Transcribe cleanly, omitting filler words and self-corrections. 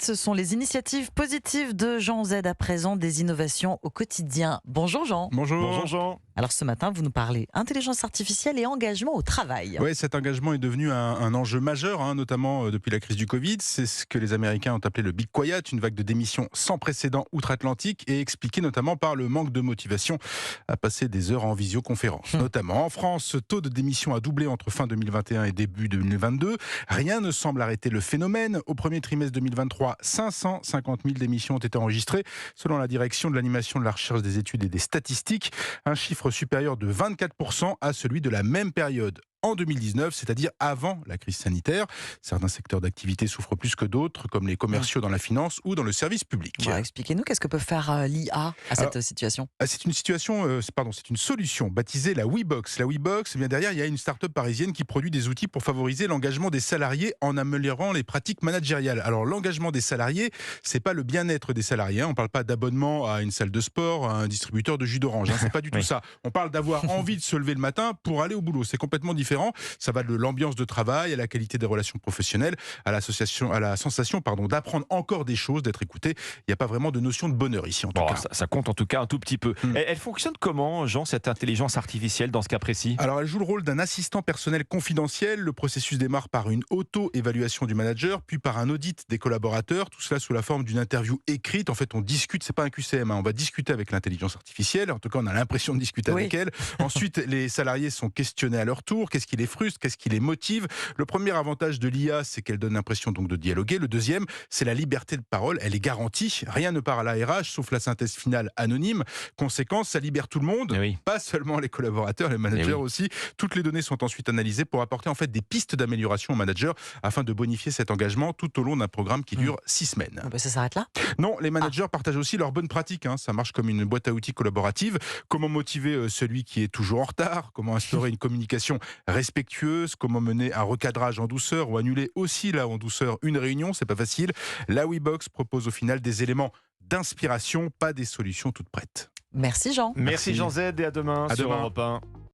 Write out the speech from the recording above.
Ce sont les initiatives positives de Jean Z à présent, des innovations au quotidien. Bonjour Jean. Bonjour. Bonjour Jean. Alors ce matin, vous nous parlez intelligence artificielle et engagement au travail. Oui, cet engagement est devenu un enjeu majeur, notamment depuis la crise du Covid. C'est ce que les Américains ont appelé le Big Quiet, une vague de démissions sans précédent outre-Atlantique et expliquée notamment par le manque de motivation à passer des heures en visioconférence. Notamment en France, ce taux de démission a doublé entre fin 2021 et début 2022. Rien ne semble arrêter le phénomène. Au premier trimestre 2023, 550 000 démissions ont été enregistrées, selon la direction de l'animation de la recherche des études et des statistiques. Un chiffre supérieur de 24% à celui de la même période en 2019, c'est-à-dire avant la crise sanitaire. Certains secteurs d'activité souffrent plus que d'autres, comme les commerciaux dans la finance ou dans le service public. Voilà, expliquez-nous, qu'est-ce que peut faire l'IA à cette situation? C'est une solution baptisée la WeBox. La WeBox, eh bien derrière, il y a une start-up parisienne qui produit des outils pour favoriser l'engagement des salariés en améliorant les pratiques managériales. Alors l'engagement des salariés, c'est pas le bien-être des salariés. On parle pas d'abonnement à une salle de sport, à un distributeur de jus d'orange. C'est pas du tout ça. On parle d'avoir envie de se lever le matin pour aller au boulot. C'est complètement différent. Ça va de l'ambiance de travail à la qualité des relations professionnelles, à la sensation d'apprendre encore des choses, d'être écouté. Il n'y a pas vraiment de notion de bonheur ici en tout cas. Ça compte en tout cas un tout petit peu. Elle fonctionne comment, Jean, cette intelligence artificielle dans ce cas précis? Alors elle joue le rôle d'un assistant personnel confidentiel. Le processus démarre par une auto-évaluation du manager, puis par un audit des collaborateurs. Tout cela sous la forme d'une interview écrite. En fait, on discute, c'est pas un QCM, on va discuter avec l'intelligence artificielle. En tout cas, on a l'impression de discuter avec elle. Ensuite, les salariés sont questionnés à leur tour. Qu'est-ce qui les frustre? Qu'est-ce qui les motive? Le premier avantage de l'IA, c'est qu'elle donne l'impression donc de dialoguer. Le deuxième, c'est la liberté de parole. Elle est garantie. Rien ne part à la RH, sauf la synthèse finale anonyme. Conséquence, ça libère tout le monde, pas seulement les collaborateurs, les managers aussi. Toutes les données sont ensuite analysées pour apporter en fait des pistes d'amélioration aux managers afin de bonifier cet engagement tout au long d'un programme qui dure 6 semaines. Ça s'arrête là? Non, les managers partagent aussi leurs bonnes pratiques. Ça marche comme une boîte à outils collaborative. Comment motiver celui qui est toujours en retard? Comment instaurer une communication respectueuse? Comment mener un recadrage en douceur ou annuler aussi là en douceur une réunion? C'est pas facile. La WeBox propose au final des éléments d'inspiration, pas des solutions toutes prêtes. Merci Jean. Merci Jean Z et à demain sur demain. Europe 1.